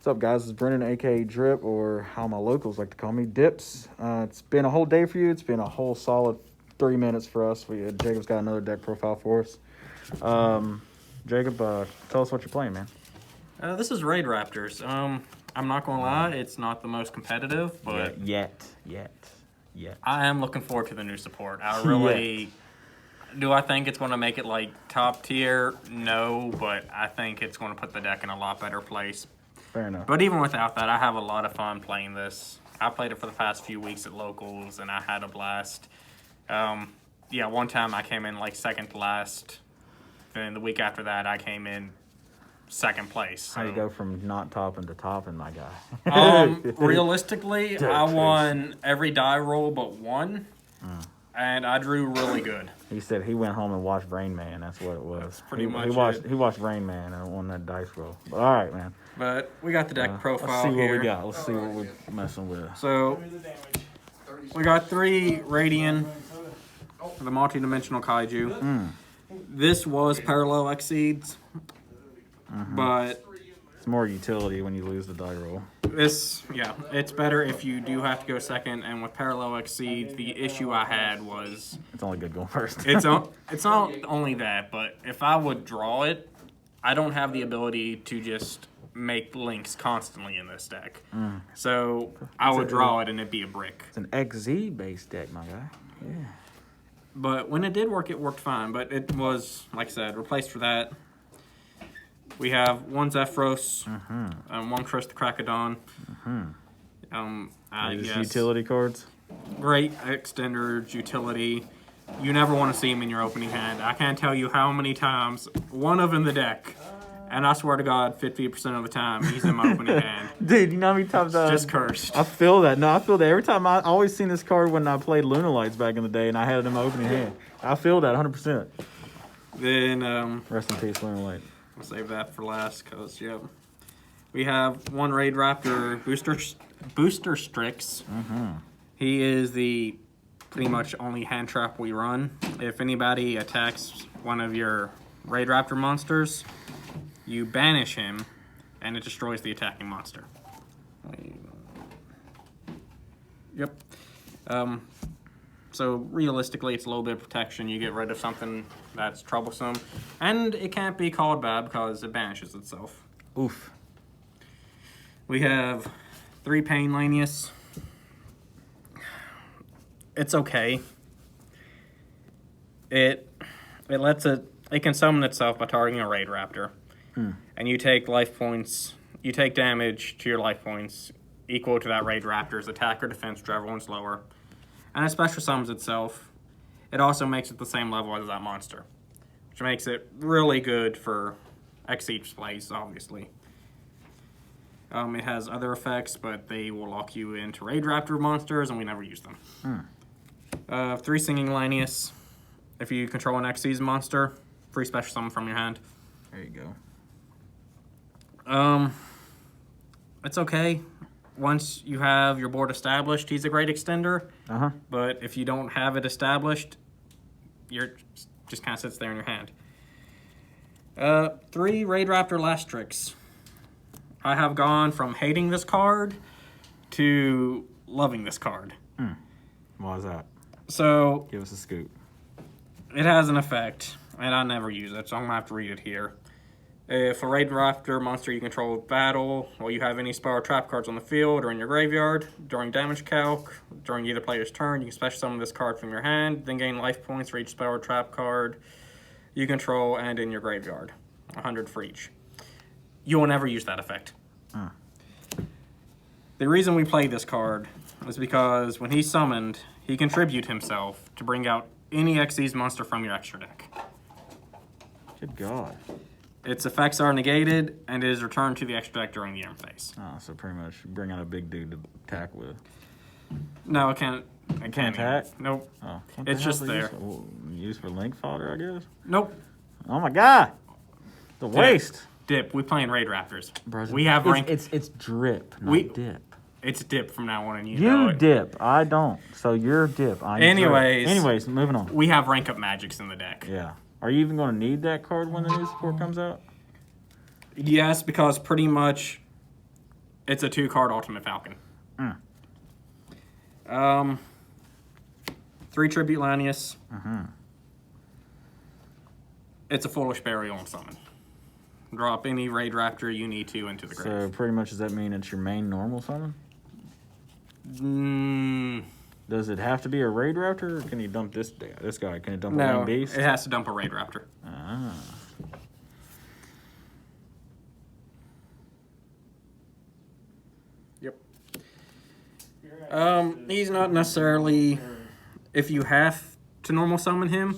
What's up, guys? It's Brendan, aka Drip, or how my locals like to call me, Dips. It's been a whole day for you. It's been a whole solid 3 minutes for us. Jacob's got another deck profile for us. Jacob, tell us what you're playing, man. This is Raidraptors. I'm not gonna lie, it's not the most competitive, but Yet. I am looking forward to the new support. I really do. I think it's going to make it like top tier. No, but I think it's going to put the deck in a lot better place. Fair enough. But even without that, I have a lot of fun playing this. I played it for the past few weeks at locals, and I had a blast. One time I came in like second to last. Then the week after that, I came in second place. So. How you go from not topping to topping, my guy? Realistically, I won every die roll but one, and I drew really good. He said he went home and watched Rain Man. That's what it was. That's pretty much He watched Rain Man and won that dice roll. But all right, man. But we got the deck profile Let's see here. what we got. Let's see what we're messing with. So we got 3 Radian, the multi-dimensional kaiju. This was parallel exceeds, but it's more utility when you lose the die roll. it's better if you do have to go second. And with parallel exceeds, the issue I had was It's only good going first. it's not only that, but if I would draw it, I don't have the ability to just make links constantly in this deck. So I would draw it and it'd be a brick. It's an XZ based deck, my guy. Yeah. But when it did work, it worked fine. But it was, like I said, replaced for that. We have 1 Zephyros, 1 Chris the Crackodon. I guess Utility cards. great extenders, utility. You never want to see him in your opening hand. I can't tell you how many times one of in the deck, and I swear to God, 50% of the time he's in my opening hand. Dude, you know how many times Just cursed. I feel that. No, I feel that every time. I always seen this card when I played Luna Lights back in the day, and I had it in my opening hand. I feel that 100%. Then Rest in peace, Luna Light. I'll save that for last because, we have 1 Raidraptor Booster Strix. He is the pretty much only hand trap we run. If anybody attacks one of your Raidraptor monsters, you banish him, and it destroys the attacking monster. Yep. So realistically, it's a little bit of protection. You get rid of something that's troublesome, and it can't be called bad because it banishes itself. Oof. We have 3 Pain Lanius. It's okay. It can summon itself by targeting a Raidraptor. And you take life points. You take damage to your life points equal to that Raidraptor's attack or defense, whichever one's lower. And it special summons itself. It also makes it the same level as that monster, which makes it really good for Exceed plays, obviously. It has other effects, but they will lock you into Raidraptor monsters, and we never use them. 3 Singing Lanius. If you control an Xyz monster, free special summon from your hand. There you go. It's okay. Once you have your board established, he's a great extender. But if you don't have it established, you're just kind of sits there in your hand. 3 Raidraptor Lastrix. I have gone from hating this card to loving this card. Why is that? So Give us a scoop. it has an effect, and I never use it, so I'm going to have to read it here. If a Raidraptor monster you control battle, or you have any spell or trap cards on the field or in your graveyard, during damage calc, during either player's turn, you can special summon this card from your hand, then gain life points for each spell or trap card you control and in your graveyard. 100 for each. You will never use that effect. The reason we play this card is because when he's summoned, he contributes himself to bring out any Xyz monster from your extra deck. Good God. Its effects are negated, and it is returned to the extra deck during the end phase. Oh, so pretty much bring out a big dude to attack with. No, it can't. It can't attack? Nope. Oh, It's just there. Used for link fodder, I guess? Nope. Oh my God. The waste. Dip. We playing Raidraptors. Bro, We have rank. It's drip, not dip. It's dip from now on, and you You know it. dip. I don't. So you're dip. I'm Anyways. drip. Anyways, moving on. We have rank up magics in the deck. Yeah. Are you even going to need that card when the new support comes out? Yes, because pretty much It's a 2-card Ultimate Falcon. 3 Tribute Lanius. It's a Foolish Burial on summon. Drop any Raidraptor you need to into the grave. So pretty much, does that mean it's your main normal summon? Does it have to be a Raidraptor, or can you dump this guy? Can it dump a Winged Beast? It has to dump a Raidraptor. Yep. He's not necessarily, if you have to normal summon him,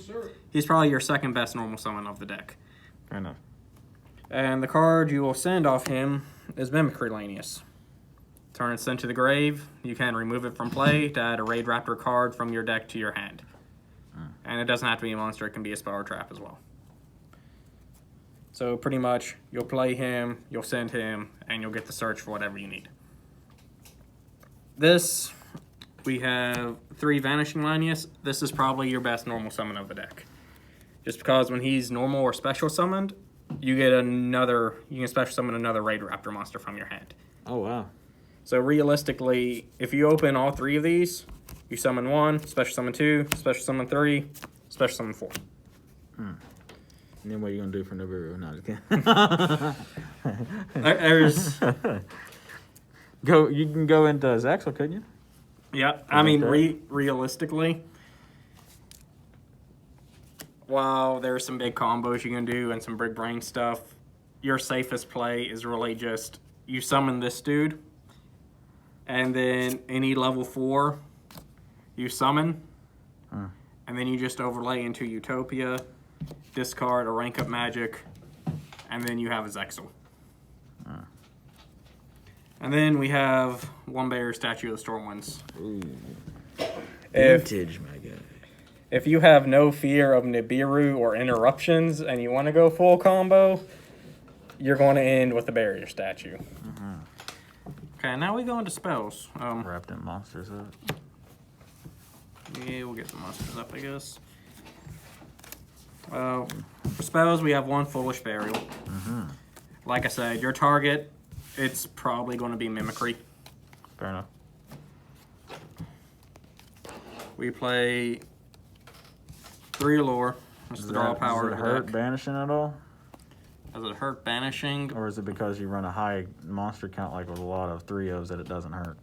he's probably your second best normal summon of the deck. Fair enough. And the card you will send off him is Mimicry Lanius. Turn it sent to the grave. You can remove it from play to add a Raidraptor card from your deck to your hand. And it doesn't have to be a monster, it can be a spell or trap as well. So pretty much, you'll play him, you'll send him, and you'll get the search for whatever you need. This, we have 3 Vanishing Lanius. This is probably your best normal summon of the deck. Just because when he's normal or special summoned, you can special summon another Raidraptor monster from your hand. Oh, wow. So realistically, if you open all 3 of these, you summon 1, special summon 2, special summon 3, special summon 4. And then what are you going to do for Nibiru? No, just kidding. You can go into Zexal, couldn't you? Yeah, I mean, realistically, while there's some big combos you can do and some big brain stuff, your safest play is really just you summon this dude, and then any level 4 you summon, and then you just overlay into Utopia, discard a rank up magic, and then you have a Zexal. And then we have 1 Barrier Statue of the Stormwinds. Ooh. Vintage, my guy. If you have no fear of Nibiru or interruptions and you want to go full combo, you're going to end with the Barrier Statue. Okay, now we go into spells. Wrapped in monsters up. Yeah, we'll get the monsters up, I guess. For spells, we have 1 Foolish Burial. Like I said, your target, it's probably going to be Mimicry. Fair enough. We play 3 Allure. That's the draw power. Does it hurt banishing at all? Does it hurt banishing? Or is it because you run a high monster count, like with a lot of 3-0s, that it doesn't hurt?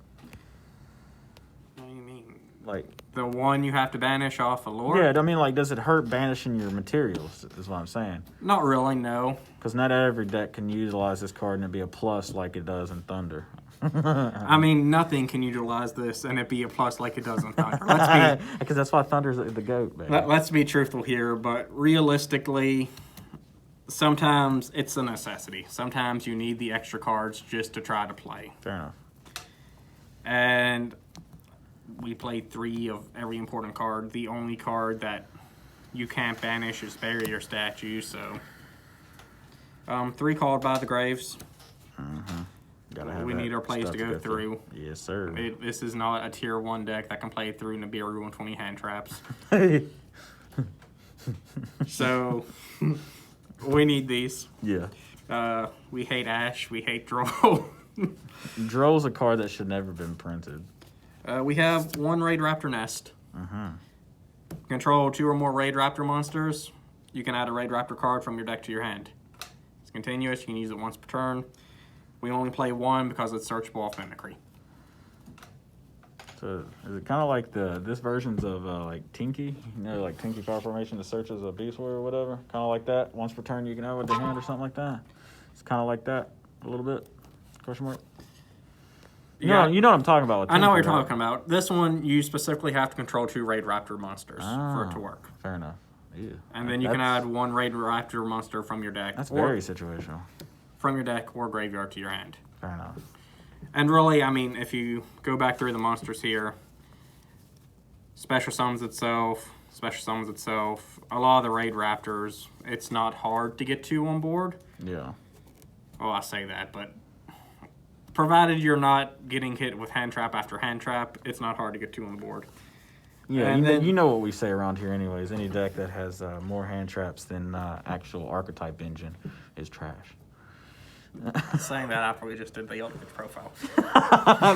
What do you mean? Like the 1 you have to banish off Allure? Yeah, I mean, like, does it hurt banishing your materials, is what I'm saying. Not really, no. Because not every deck can utilize this card and it be a plus like it does in Thunder. I mean, nothing can utilize this and it be a plus like it does in Thunder. Because that's why Thunder's the GOAT, baby. Let's be truthful here, but realistically, sometimes it's a necessity. Sometimes you need the extra cards just to try to play. Fair enough. And we played 3 of every important card. The only card that you can't banish is Barrier Statue, so 3 called by the graves. Gotta we need our plays to go through. Yes, sir. This is not a tier 1 deck that can play through Nibiru 120 hand traps. So we need these. Yeah. We hate Ash. We hate Droll. Droll's a card that should never been printed. We have 1 Raidraptor Nest. Control 2 or more Raidraptor monsters. You can add a Raidraptor card from your deck to your hand. It's continuous. You can use it once per turn. We only play 1 because it's searchable off Mimicry. So is it kind of like this versions of like Tinky? You know, like Tinky Power Formation that searches a Beast Warrior or whatever? Kind of like that? Once per turn you can have with the hand or something like that? It's kind of like that a little bit? Question mark? Yeah. You know what I'm talking about. With I know what you're Tinky, right? talking about. This one, you specifically have to control 2 Raidraptor monsters for it to work. Fair enough. Yeah. And then you can add 1 Raidraptor monster from your deck. That's very situational. From your deck or graveyard to your hand. Fair enough. And really, I mean, if you go back through the monsters here, special summons itself, a lot of the Raidraptors, it's not hard to get 2 on board. Yeah. Well, I say that, but provided you're not getting hit with hand trap after hand trap, it's not hard to get 2 on the board. Yeah, and you know what we say around here anyways. Any deck that has more hand traps than actual archetype engine is trash. Saying that after we just did the Ultimate profile.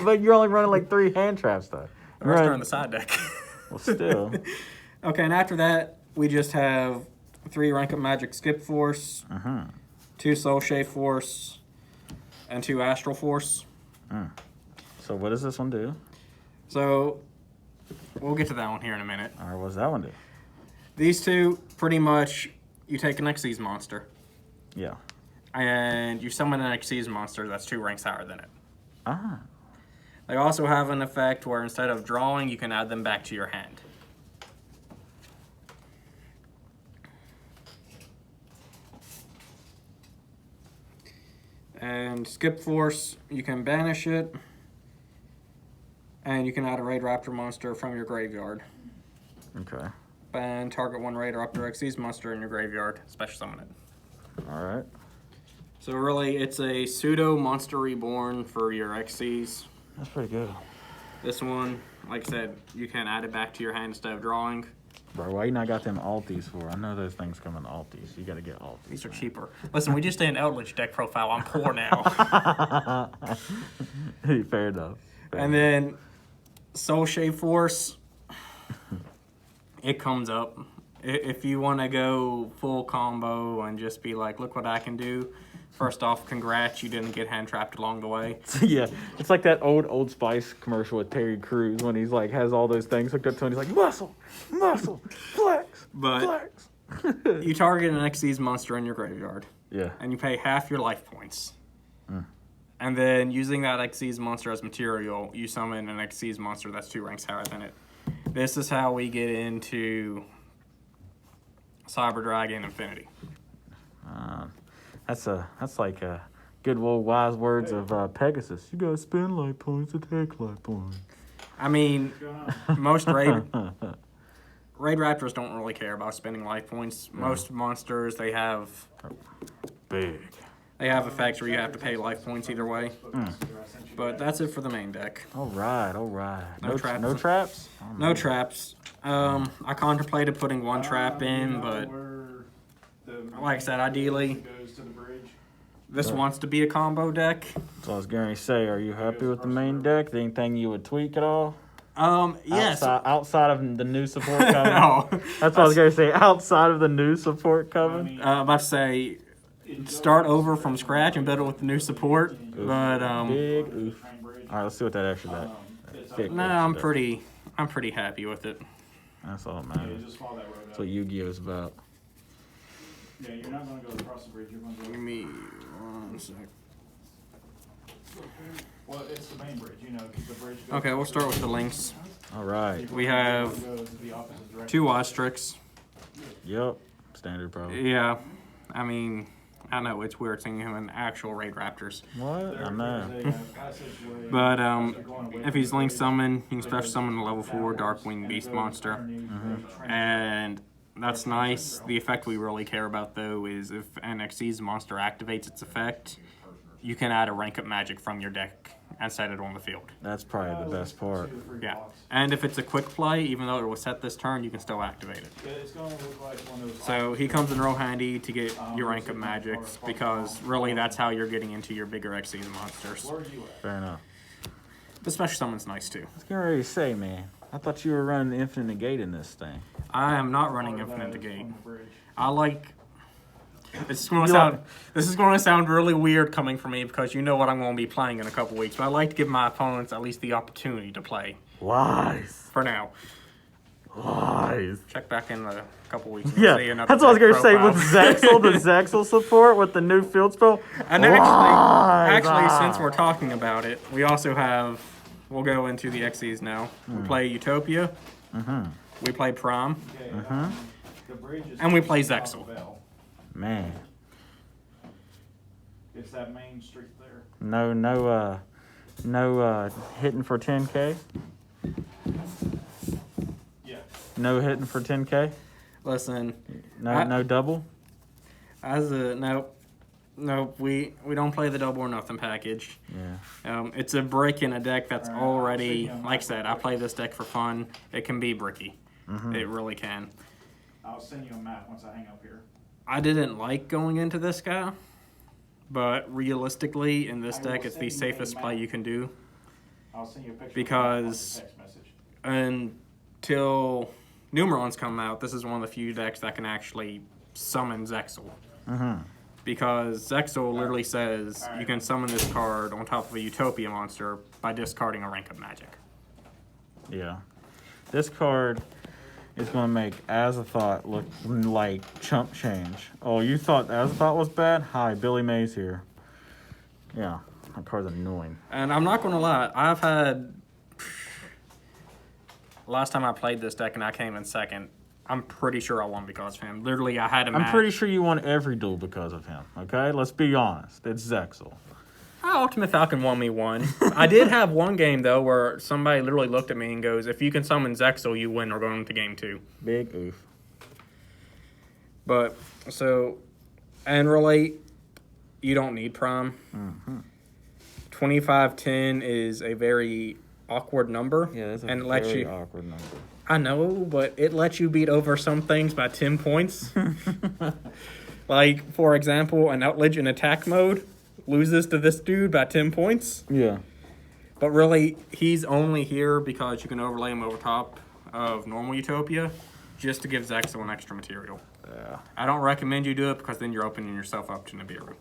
But you're only running like 3 hand traps though. The rest are on the side deck. Well, still. Okay, and after that, we just have 3 Rank Up Magic Skip Force, 2 Soul Shade Force, and 2 Astral Force. So what does this one do? So we'll get to that one here in a minute. All right, what does that one do? These 2, pretty much, you take an Xyz monster. Yeah. And you summon an Xyz monster that's 2 ranks higher than it. Ah. They also have an effect where instead of drawing, you can add them back to your hand. And Skip Force, you can banish it. And you can add a Raidraptor monster from your graveyard. Okay. And target 1 Raidraptor Xyz monster in your graveyard. Special summon it. All right. So really, it's a pseudo Monster Reborn for your Xyz. That's pretty good. This one, like I said, you can add it back to your hand instead of drawing. Bro, why you not got them alties for? I know those things come in alties. You got to get alties. These are cheaper. Listen, we just did an Eldritch deck profile. I'm poor now. Fair enough. And then Soul Shade Force, it comes up. If you want to go full combo and just be like, look what I can do. First off, congrats, you didn't get hand trapped along the way. Yeah, it's like that Old Spice commercial with Terry Crews when he's like has all those things hooked up to him. He's like muscle, flex, But flex. you target an Xyz monster in your graveyard. Yeah. And you pay half your life points. And then using that Xyz monster as material, you summon an Xyz monster that's 2 ranks higher than it. This is how we get into Cyber Dragon Infinity. That's like good old wise words of Pegasus. You gotta spend life points to take life points. I mean, most Raidraptors don't really care about spending life points. Most monsters, they have Big. effects where you have to pay life points either way. But that's it for the main deck. All right. No traps. No traps? Oh, No traps. I contemplated putting 1 trap in, but like I said, ideally, this wants to be a combo deck. So I was going to say, are you happy with the main deck? Anything you would tweak at all? Yes. Outside of the new support coming? No. That's what I was going to say. Outside of the new support coming? I'm about to say, start over from scratch and build it with the new support. Oof. But Big oof. All right, let's see what that extra does. no, I'm pretty happy with it. That's all that matters. That's what Yu-Gi-Oh's about. Yeah, you're not going to go across the bridge. You're going to go. Give me 1 sec. Well, it's the main bridge, you know, because the bridge goes. Okay, we'll start with the links. All right. We have Goes the opposite direction. 2 Ostrix. Yep. Standard probably. Yeah, I mean, I know it's weird seeing him in actual Raidraptors. What? I know. There's a passageway. But if he's link summon, you can special summon a level 4 Darkwing Beast monster. And that's nice. The effect we really care about, though, is if an Xyz monster activates its effect, you can add a rank up magic from your deck and set it on the field. That's probably the best part. Yeah. And if it's a quick play, even though it was set this turn, you can still activate it. Yeah, it's going to look like one of those. So he comes in real handy to get your rank up magics because really that's how you're getting into your bigger Xyz monsters. Where are you at? Fair enough. But special summon's nice too. I was getting ready to say, man. I thought you were running the Infinite Negate in this thing. I am not running Infinite Negate. I like. This is going to sound really weird coming from me because you know what I'm going to be playing in a couple weeks. But I like to give my opponents at least the opportunity to play. Lies. For now. Lies. Check back in a couple weeks. And Yeah, see another that's what I was deck going to say profile. with Zexal, the Zexal support with the new field spell. And actually, since we're talking about it, we also have. We'll go into the Xyz now. We play Utopia. We play Prom. The bridge is And we play off of Zexal. Bell. Man. It's that main street there. No hitting for 10K? Yeah. No hitting for 10K? Listen, No double? Nope. We don't play the double or nothing package. Yeah. It's a brick in a deck that's already, like I said, I play this deck for fun. It can be bricky. It really can. I'll send you a map once I hang up here. I didn't like going into this guy But realistically, in this deck, it's the safest play you can do. I'll send you a picture Because- of the text message. Until Numerons come out, this is one of the few decks that can actually summon Zexal. Because Zexal literally says you can summon this card on top of a Utopia monster by discarding a rank of magic. Yeah. This card is going to make Azathoth look like chump change. Oh, you thought Azathoth was bad? Hi, Billy Mays here. Yeah, that card's annoying. And I'm not going to lie, I've had... Last time I played this deck and I came in second, I'm pretty sure I won because of him. Literally, I had a match. I'm pretty sure you won every duel because of him, okay? Let's be honest. It's Zexal. Ultimate Falcon won me one. I did have one game, though, where somebody literally looked at me and goes, if you can summon Zexal, you win or going to game 2. Big oof. But, so, and really, you don't need Prime. 2510 is a very awkward number. Yeah, that's a and it lets very you, awkward number. I know, but it lets you beat over some things by 10 points. Like, for example, an Outledge in attack mode loses to this dude by 10 points. Yeah. But really, he's only here because you can overlay him over top of normal Utopia just to give Zexal an extra material. Yeah. I don't recommend you do it because then you're opening yourself up to Nibiru.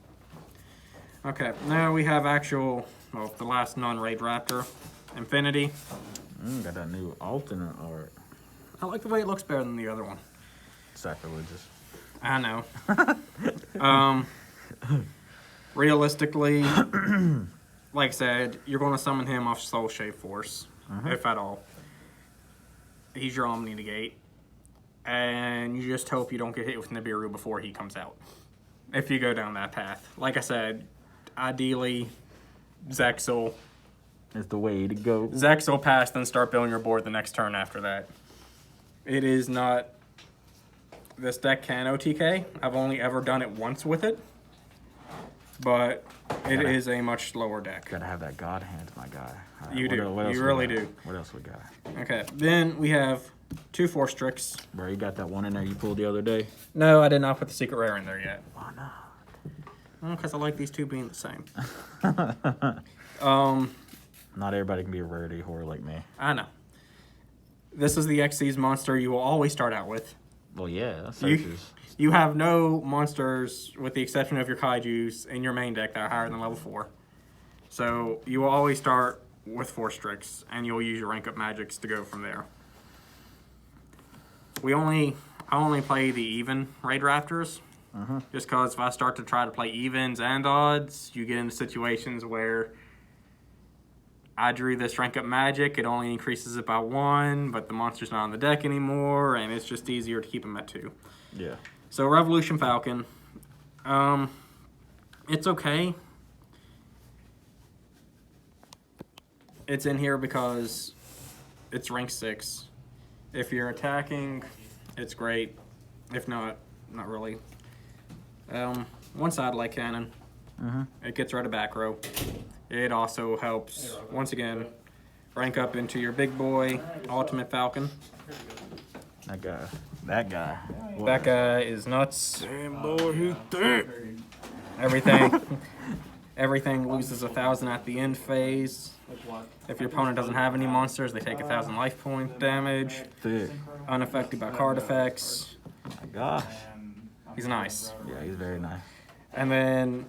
Okay, now we have the last non-Raidraptor, Infinity. Got that new alternate art. I like the way it looks better than the other one. Sacrilegious. I know. Realistically, like I said, you're going to summon him off Soul Shave Force, if at all. He's your Omni Negate. And you just hope you don't get hit with Nibiru before he comes out. If you go down that path. Like I said, ideally, Zexal. It's the way to go. Zexal pass, then start building your board the next turn after that. It is not... This deck can OTK. I've only ever done it once with it. But it is a much slower deck. Gotta have that God hand, my guy. All right, You do. what else You we really got? do. What else we got? Okay, then we have 2 Force Tricks. Bro, you got that one in there you pulled the other day? No, I did not put the Secret Rare in there yet. Why not? Well, because I like these two being the same. Not everybody can be a rarity whore like me. I know. This is the Xyz monster you will always start out with. Well, yeah, searches. You have no monsters, with the exception of your Kaijus, in your main deck that are higher than level 4. So you will always start with 4 Strix, and you'll use your rank up magics to go from there. I only play the even Raidraptors, just because if I start to try to play evens and odds, you get into situations where I drew this rank up magic, it only increases it by 1, but the monster's not on the deck anymore, and it's just easier to keep them at 2. Yeah. So Revolution Falcon, it's okay. It's in here because it's rank 6. If you're attacking, it's great. If not, not really. One side light cannon. It gets rid of back row. It also helps, once again, rank up into your big boy, Ultimate Falcon. That guy. That guy. That guy is nuts. Damn, boy, he's thick. Everything loses 1,000 at the end phase. If your opponent doesn't have any monsters, they take 1,000 life point damage. Thick. Unaffected by card effects. My gosh. He's nice. Yeah, he's very nice. And then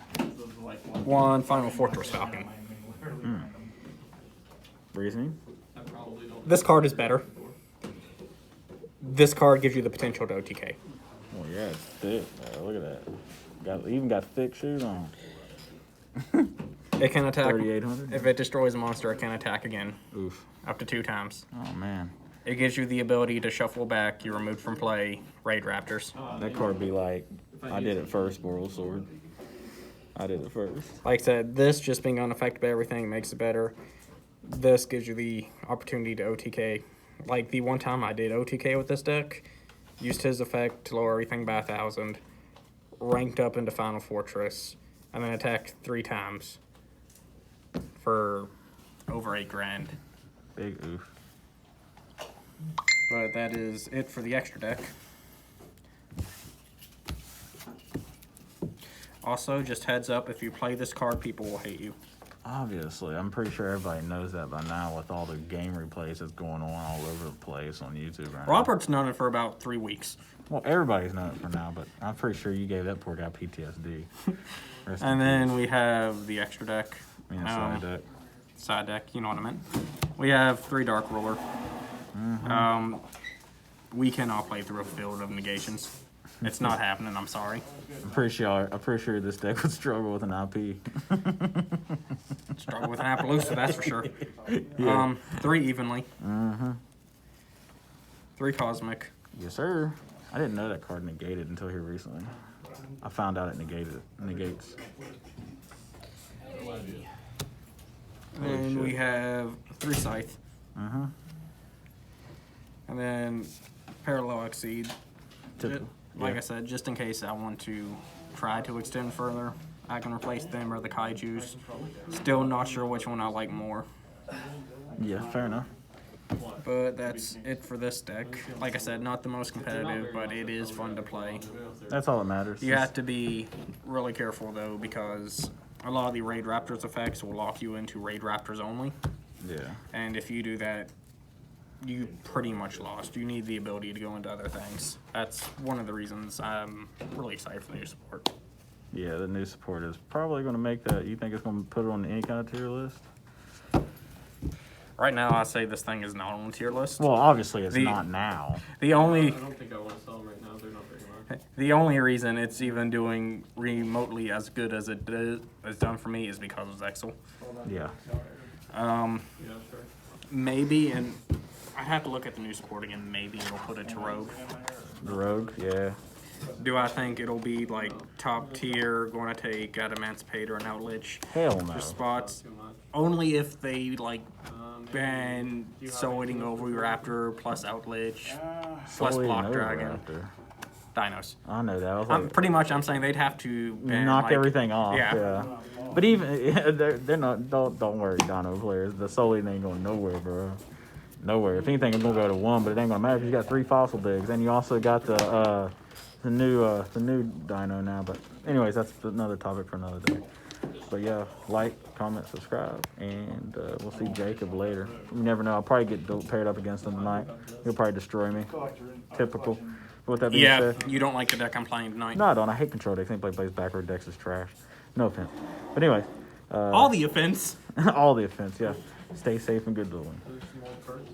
one Final Fortress Falcon. Reasoning? This card is better. This card gives you the potential to OTK. Oh, yeah, it's thick. Look at that. Even got thick shoes on. It can attack. 3,800? If it destroys a monster, it can attack again. Oof. Up to 2 times. Oh, man. It gives you the ability to shuffle back your removed from play Raidraptors. That card be like, I did it first, Boral Sword. I did it first. Like I said, this just being unaffected by everything makes it better. This gives you the opportunity to OTK. Like the one time I did OTK with this deck, used his effect to lower everything by 1,000, ranked up into Final Fortress, and then attacked 3 times for over 8 grand. Big oof. But that is it for the extra deck. Also, just heads up, if you play this card, people will hate you. Obviously, I'm pretty sure everybody knows that by now with all the game replays that's going on all over the place on YouTube right now. Robert's known it for about 3 weeks. Well, everybody's known it for now, but I'm pretty sure you gave that poor guy PTSD. And then we have the extra deck. Side deck. Side deck, you know what I meant. We have 3 Dark Ruler. We cannot play through a field of negations. It's not happening, I'm sorry. I'm pretty sure this deck would struggle with an IP. Struggle with an Appaloosa, that's for sure. Yeah. 3 evenly. 3 cosmic. Yes, sir. I didn't know that card negated until here recently. I found out it negates. And we have 3 Scythe. And then Parallel Exceed. Like I said, just in case I want to try to extend further, I can replace them or the Kaijus. Still not sure which one I like more. Yeah, fair enough. But that's it for this deck. Like I said, not the most competitive, but it is fun to play. That's all that matters. You have to be really careful, though, because a lot of the Raidraptor's effects will lock you into Raidraptors only. Yeah. And if you do that, you pretty much lost. You need the ability to go into other things. That's one of the reasons I'm really excited for the new support. Yeah, the new support is probably going to make that. You think it's going to put it on any kind of tier list? Right now, I say this thing is not on the tier list. Well, obviously it's not now. The only I don't think I want to sell them right now. They're not very much. the only reason it's even doing remotely as good as it has done for me is because of Zexal. Yeah. Yeah, sure. Maybe, and I have to look at the new support again. Maybe it'll put it to Rogue. The Rogue, yeah. Do I think it'll be like top tier, going to take out Emancipator and Outlich Hell no. for spots? Too much. Only if they like ban Soiting over Raptor plus Outlich plus Solely Block an Dragon. Overraptor. Dinos. I know that. I was I'm like, pretty much. I'm saying they'd have to ban, knock like, everything off. Yeah. Yeah. But even they're not. Don't worry, Dino players. The Solid ain't going nowhere, bro. Nowhere. If anything, it's gonna go to 1, but it ain't gonna matter because you got 3 fossil digs, and you also got the new Dino now. But anyways, that's another topic for another day. But yeah, like, comment, subscribe, and we'll see Jacob later. You never know. I'll probably get paired up against him tonight. He'll probably destroy me. Typical. With that being Yeah, said, you don't like the deck I'm playing tonight. no, I don't. I hate control decks. Anybody plays backward decks is trash. No offense. But anyways, All the offense. all the offense. Yeah. Stay safe and good doing. There's some old cards.